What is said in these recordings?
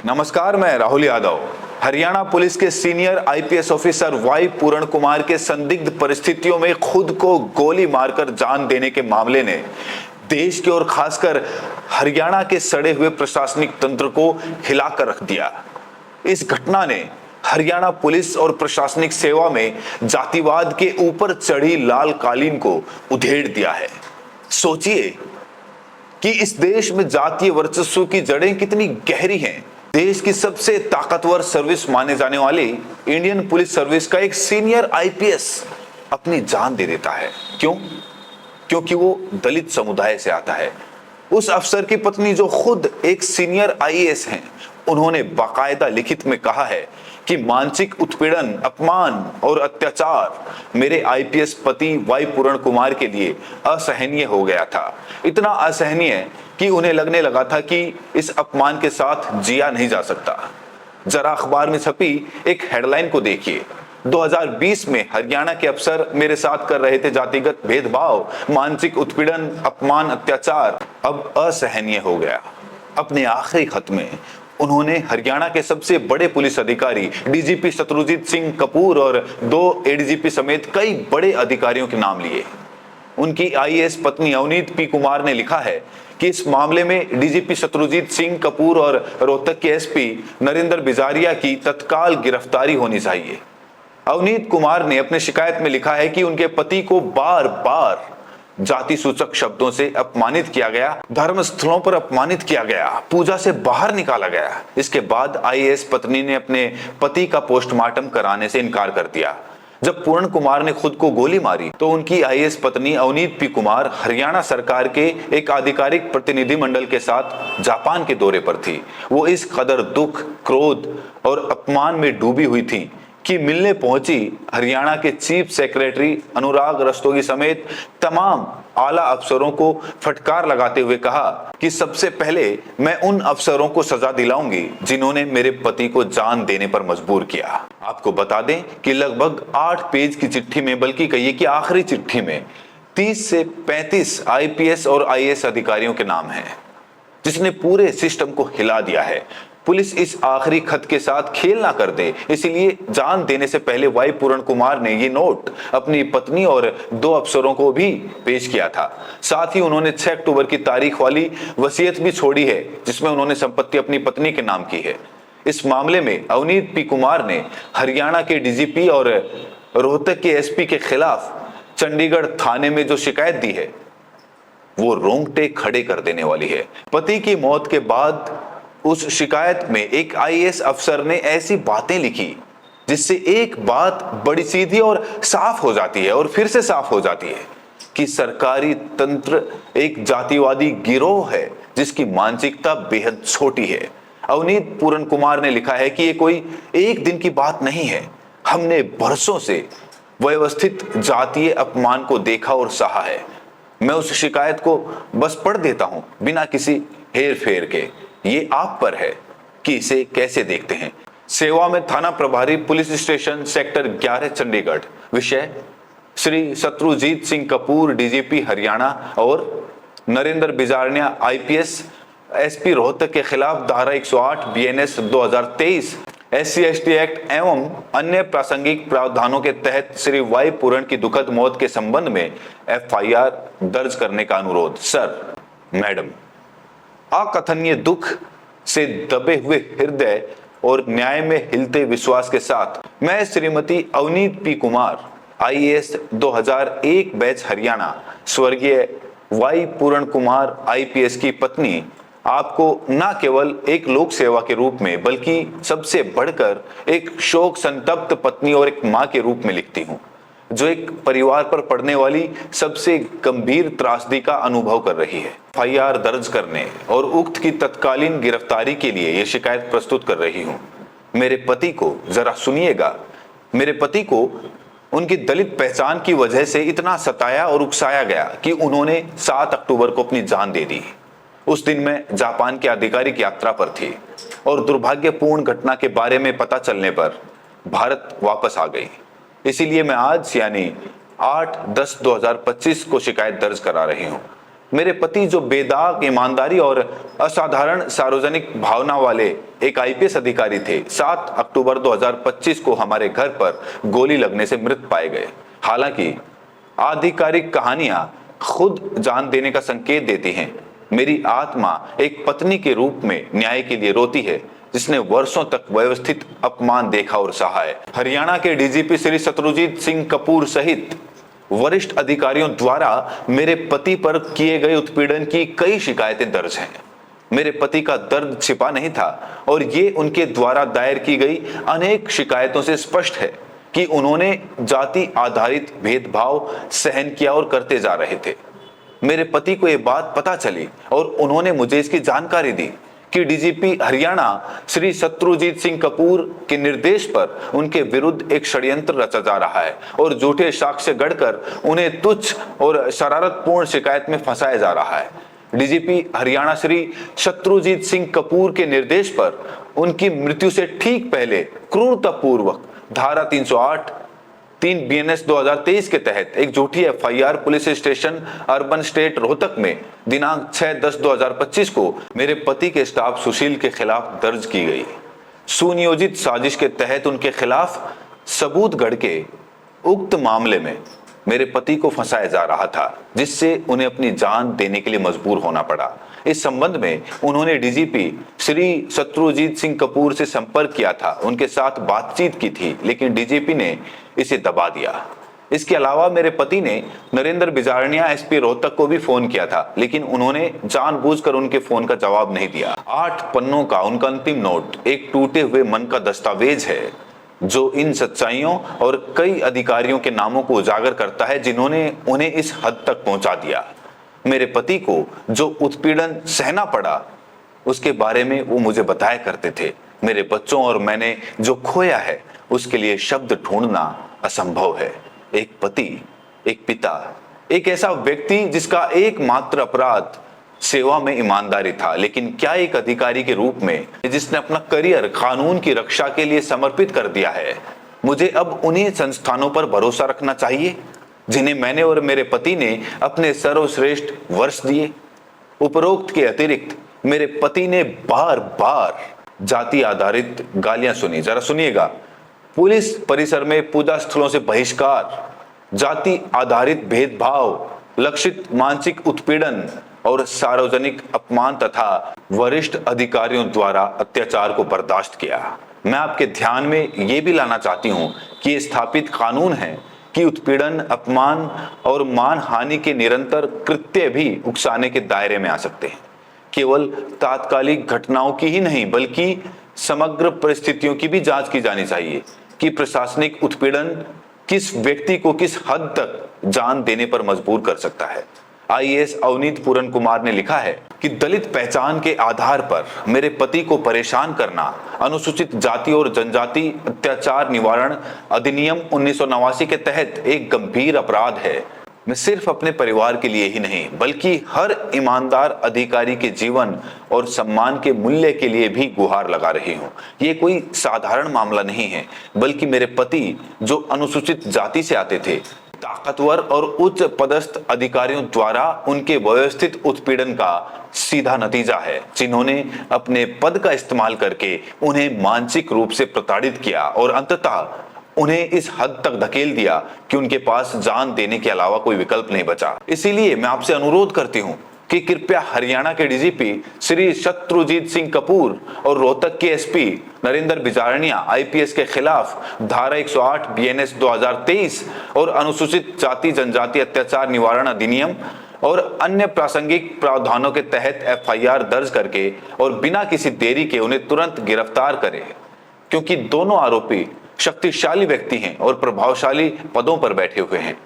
नमस्कार, मैं राहुल यादव। हरियाणा पुलिस के सीनियर आईपीएस ऑफिसर वाई पूरण कुमार के संदिग्ध परिस्थितियों में खुद को गोली मारकर जान देने के मामले ने देश के और खासकर हरियाणा के सड़े हुए प्रशासनिक तंत्र को हिलाकर रख दिया। इस घटना ने हरियाणा पुलिस और प्रशासनिक सेवा में जातिवाद के ऊपर चढ़ी लाल कालीन को उधेड़ दिया है। सोचिए कि इस देश में जातीय वर्चस्व की जड़ें कितनी गहरी हैं। देश की सबसे ताकतवर सर्विस माने जाने वाली इंडियन पुलिस सर्विस का एक सीनियर आईपीएस अपनी जान दे देता है। क्यों? क्योंकि वो दलित समुदाय से आता है। उस अफसर की पत्नी जो खुद एक सीनियर आईएएस हैं, उन्होंने बाकायदा लिखित में कहा है कि मानसिक उत्पीड़न, अपमान और अत्याचार मेरे आईपीएस पति वाई पूरण कुमार के लिए असहनीय हो गया था। इतना असहनीय कि उन्हें लगने लगा था कि इस अपमान के साथ जिया नहीं जा सकता। जरा अखबार में छपी एक हेडलाइन को देखिए। 2020 में हरियाणा के अफसर मेरे साथ कर रहे थे जातिगत भेदभाव, मानसिक उत्पीड़न, अपमान, अत्याचार अब असहनीय हो गया। अपने आखिरी खत में उन्होंने हरियाणा के सबसे बड़े पुलिस अधिकारी डीजीपी शत्रुजीत सिंह कपूर और 2 एडीजीपी समेत कई बड़े अधिकारियों के नाम लिए। उनकी आईएएस पत्नी अवनीत पी कुमार ने लिखा है कि इस मामले में डीजीपी शत्रुजीत सिंह कपूर और रोहतक के एसपी नरेंद्र बिजारिया की तत्काल गिरफ्तारी होनी चाहिए। अवनीत कुमार ने अपने शिकायत में लिखा है कि उनके पति को बार बार जाति सूचक शब्दों से अपमानित किया गया, धर्म स्थलों पर अपमानित किया गया, पूजा से बाहर निकाला गया। इसके बाद आईएएस पत्नी ने अपने पति का पोस्टमार्टम कराने से इनकार कर दिया। जब पूर्ण कुमार ने खुद को गोली मारी तो उनकी आईएएस पत्नी अवनीत पी कुमार हरियाणा सरकार के एक आधिकारिक प्रतिनिधिमंडल के साथ जापान के दौरे पर थी। वो इस कदर दुख, क्रोध और अपमान में डूबी हुई थी कि मिलने पहुंची हरियाणा के चीफ सेक्रेटरी अनुराग रस्तोगी समेत तमाम आला अफसरों को फटकार लगाते हुए कहा कि सबसे पहले मैं उन अफसरों को सजा दिलाऊंगी जिन्होंने मेरे पति को जान देने पर मजबूर किया। आपको बता दें कि लगभग 8 पेज की चिट्ठी में, बल्कि कहिए कि आखिरी चिट्ठी में 30 से 35 आईपीएस और आईएएस अधिकारियों के नाम हैं, जिसने पूरे सिस्टम को हिला दिया है। पुलिस इस आखिरी खत के साथ खेल ना कर दे, इसीलिए जान देने से पहले वाई पूरण कुमार ने ये नोट अपनी पत्नी और 2 अफसरों को भी पेश किया था। साथ ही उन्होंने 6 अक्टूबर की तारीख वाली वसीयत भी छोड़ी है, जिसमें उन्होंने संपत्ति अपनी पत्नी के नाम की है। इस मामले में अवनीत पी कुमार ने हरियाणा के डीजीपी और रोहतक के एसपी के खिलाफ चंडीगढ़ थाने में जो शिकायत दी है, वो रोंगटे खड़े कर देने वाली है। पति की मौत के बाद उस शिकायत में एक आईएएस अफसर ने ऐसी बातें लिखी जिससे एक बात बड़ी सीधी और साफ हो जाती है और फिर से साफ हो जाती है कि सरकारी तंत्र एक जातिवादी गिरोह है जिसकी मानसिकता बेहद छोटी है। अवनीत पूरण कुमार ने लिखा है कि ये कोई एक दिन की बात नहीं है। हमने बरसों से व्यवस्थित जातीय अपमान को देखा और सहा है। मैं उस शिकायत को बस पढ़ देता हूं बिना किसी हेर फेर के। ये आप पर है कि इसे कैसे देखते हैं। सेवा में थाना प्रभारी, पुलिस स्टेशन सेक्टर 11 चंडीगढ़। विषय श्री शत्रुजीत सिंह कपूर डीजीपी हरियाणा और नरेंद्र बिजारनिया आईपीएस एसपी रोहतक के खिलाफ धारा 108 बीएनएस 2023 SC/ST एक्ट एवं अन्य प्रासंगिक प्रावधानों के तहत श्री वाई पूरण की दुखद मौत के संबंध में FIR दर्ज करने का अनुरोध। सर, मैडम, अकथनीय दुख से दबे हुए हृदय और न्याय में हिलते विश्वास के साथ मैं Shrimati Avneet P Kumar IAS 2001 batch Haryana, स्वर्गीय वाई पूरण कुमार आईपीएस की पत्नी, आपको न केवल एक लोक सेवा के रूप में बल्कि सबसे बढ़कर एक शोक संतप्त पत्नी और एक मां के रूप में लिखती हूं, जो एक परिवार पर पड़ने वाली सबसे गंभीर त्रासदी का अनुभव कर रही है। FIR दर्ज करने और उक्त की तत्कालीन गिरफ्तारी के लिए यह शिकायत प्रस्तुत कर रही हूं। मेरे पति को जरा सुनिएगा। मेरे पति को उनकी दलित पहचान की वजह से इतना सताया और उकसाया गया कि उन्होंने 7 अक्टूबर को अपनी जान दे दी। उस दिन मैं जापान के आधिकारिक यात्रा पर थी और दुर्भाग्यपूर्ण घटना के बारे में पता चलने पर भारत वापस आ गई। इसीलिए मैं आज यानी 8/10/2025 को शिकायत दर्ज करा रही हूं। मेरे पति जो बेदाग ईमानदारी और असाधारण सार्वजनिक भावना वाले एक आईपीएस अधिकारी थे, 7 अक्टूबर 2025 को हमारे घर पर गोली लगने से मृत पाए गए। हालांकि आधिकारिक कहानियां खुद जान देने का संकेत देती हैं। मेरी आत्मा एक पत्नी के रूप में न्याय के लिए रोती है, जिसने वर्षों तक व्यवस्थित अपमान देखा और सहा है। हरियाणा के डीजीपी श्री शत्रुजीत सिंह कपूर सहित वरिष्ठ अधिकारियों द्वारा मेरे पति पर किए गए उत्पीड़न की कई शिकायतें दर्ज हैं। मेरे पति का दर्द छिपा नहीं था और ये उनके द्वारा दायर की गई अनेक शिकायतों से स्पष्ट है कि उन्होंने जाति आधारित भेदभाव सहन किया और करते जा रहे थे। मेरे पति को यह बात पता चली और उन्होंने मुझे इसकी जानकारी दी कि डीजीपी हरियाणा श्री शत्रुजीत सिंह कपूर के निर्देश पर उनके विरुद्ध एक षड्यंत्र रचा जा रहा है और झूठे साक्ष्य गढ़कर उन्हें तुच्छ और शरारतपूर्ण शिकायत में फंसाया जा रहा है। डीजीपी हरियाणा श्री शत्रुजीत सिंह कपूर के निर्देश पर उनकी मृत्यु से ठीक पहले क्रूरतापूर्वक धारा 308 3 BNS 2023 के तहत एक झूठी FIR police station urban state Rohtak में दिनांक 6/10/2025 को मेरे पति के स्टाफ सुशील के खिलाफ दर्ज की गई। सुनियोजित साजिश के तहत उनके खिलाफ सबूत गढ़ के उक्त मामले में मेरे पति को फंसाया जा रहा था, जिससे उन्हें अपनी जान देने के लिए मजबूर होना पड़ा। इस संबंध में उन्होंने डीजीपी श्री शत्रुजीत सिंह कपूर से संपर्क किया था, उनके साथ बातचीत की थी, लेकिन डीजीपी ने इसे दबा दिया। इसके अलावा मेरे पति ने नरेंद्र बिजारनिया एसपी रोहतक को भी फोन किया था, लेकिन उन्होंने जानबूझकर उनके फोन का जवाब नहीं दिया। 8 पन्नों का उनका अंतिम नोट एक टूटे हुए मन का दस्तावेज है, जो इन सच्चाइयों और कई अधिकारियों के नामों को उजागर करता है जिन्होंने उन्हें इस हद तक पहुंचा दिया। मेरे पति को जो उत्पीड़न सहना पड़ा, उसके बारे में वो मुझे बताया करते थे। मेरे बच्चों और मैंने जो खोया है, उसके लिए शब्द ढूंढना असंभव है। एक पति, एक पिता, एक ऐसा व्यक्ति जिसका एकमात्र अपराध सेवा में ईमानदारी था, लेकिन क्या एक अधिकारी के रूप में जिसने अपना करियर कानून की रक्षा के लिए समर्पित कर दिया है। मुझे अब उन्हीं संस्थानों पर भरोसा रखना चाहिए जिन्हें मैंने और मेरे पति ने अपने सर्वश्रेष्ठ वर्ष दिए। उपरोक्त के अतिरिक्त मेरे पति ने बार बार जाति आधारित गालियां सुनी। जरा सुनिएगा। पुलिस परिसर में पूजा स्थलों से बहिष्कार, जाति आधारित भेदभाव, लक्षित मानसिक उत्पीड़न और सार्वजनिक अपमान तथा वरिष्ठ अधिकारियों द्वारा अत्याचार को बर्दाश्त किया। मैं आपके ध्यान में ये भी लाना चाहती हूँ कि ये स्थापित कानून है कि उत्पीड़न, अपमान और मान हानि के निरंतर कृत्य भी उकसाने के दायरे में आ सकते हैं। केवल तात्कालिक घटनाओं की ही नहीं, बल्कि समग्र परिस्थितियों की भी जांच की जानी चाहिए कि प्रशासनिक उत्पीड़न किस व्यक्ति को किस हद तक जान देने पर मजबूर कर सकता है। आईएएस अवनीत पूरन कुमार ने लिखा है कि दलित पहचान के आधार पर मेरे पति को परेशान करना अनुसूचित जाति और जनजाति अत्याचार निवारण अधिनियम 1989 के तहत एक गंभीर अपराध है। मैं सिर्फ अपने परिवार के लिए ही नहीं, बल्कि हर ईमानदार अधिकारी के जीवन और सम्मान के मूल्य के लिए भी गुहार लगा रही हूँ। ये कोई साधारण मामला नहीं है, बल्कि मेरे पति जो अनुसूचित जाति से आते थे, ताकतवर और उच्च पदस्थ अधिकारियों द्वारा उनके व्यवस्थित उत्पीड़न का सीधा नतीजा है, जिन्होंने अपने पद का इस्तेमाल करके उन्हें मानसिक रूप से प्रताड़ित किया और अंततः उन्हें इस हद तक धकेल दिया कि उनके पास जान देने के अलावा कोई विकल्प नहीं बचा। इसीलिए मैं आपसे अनुरोध करती हूँ कि कृपया हरियाणा के डीजीपी श्री शत्रुजीत सिंह कपूर और रोहतक के एसपी नरेंद्र बिजारनिया आईपीएस के खिलाफ धारा 108 BNS 2023 और अनुसूचित जाति जनजाति अत्याचार निवारण अधिनियम और अन्य प्रासंगिक प्रावधानों के तहत एफआईआर दर्ज करके और बिना किसी देरी के उन्हें तुरंत गिरफ्तार करें, क्योंकि दोनों आरोपी शक्तिशाली व्यक्ति हैं और प्रभावशाली पदों पर बैठे हुए हैं।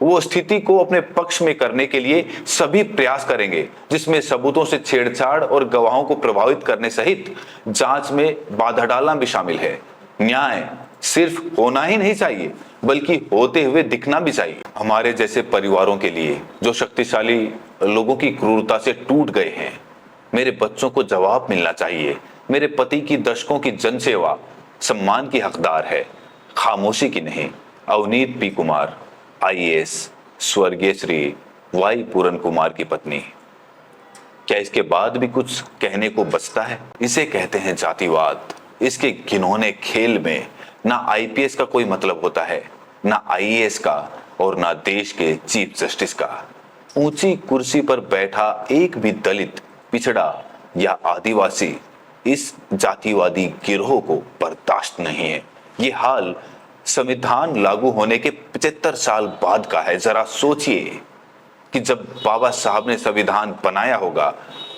वो स्थिति को अपने पक्ष में करने के लिए सभी प्रयास करेंगे, जिसमें सबूतों से छेड़छाड़ और गवाहों को प्रभावित करने सहित जांच में बाधा डालना भी शामिल है। न्याय सिर्फ होना ही नहीं चाहिए, बल्कि होते हुए दिखना भी चाहिए। हमारे जैसे परिवारों के लिए जो शक्तिशाली लोगों की क्रूरता से टूट गए हैं, मेरे बच्चों को जवाब मिलना चाहिए। मेरे पति की दशकों की जनसेवा सम्मान की हकदार है, खामोशी की नहीं। अवनीत पी कुमार, आईएएस, स्वर्गीय श्री वाई पूरण कुमार की पत्नी। क्या इसके बाद भी कुछ कहने को बचता है? इसे कहते हैं जातिवाद। इसके घिनौने खेल में ना आईपीएस का कोई मतलब होता है, ना आईएएस का, और ना देश के चीफ जस्टिस का। ऊंची कुर्सी पर बैठा एक भी दलित, पिछड़ा या आदिवासी इस जातिवादी गिरोह को बर्दाश्त नहीं है। ये हाल संविधान लागू होने के 75 साल बाद का है। जरा सोचिए कि जब बाबा साहब ने संविधान बनाया होगा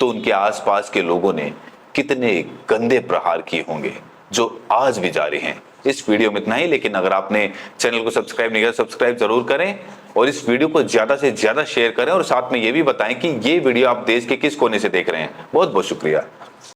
तो उनके आसपास के लोगों ने कितने गंदे प्रहार किए होंगे, जो आज भी जारी हैं। इस वीडियो में इतना ही, लेकिन अगर आपने चैनल को सब्सक्राइब नहीं किया, सब्सक्राइब जरूर करें और इस वीडियो को ज्यादा से ज्यादा शेयर करें और साथ में ये भी बताएं कि ये वीडियो आप देश के किस कोने से देख रहे हैं। बहुत बहुत शुक्रिया।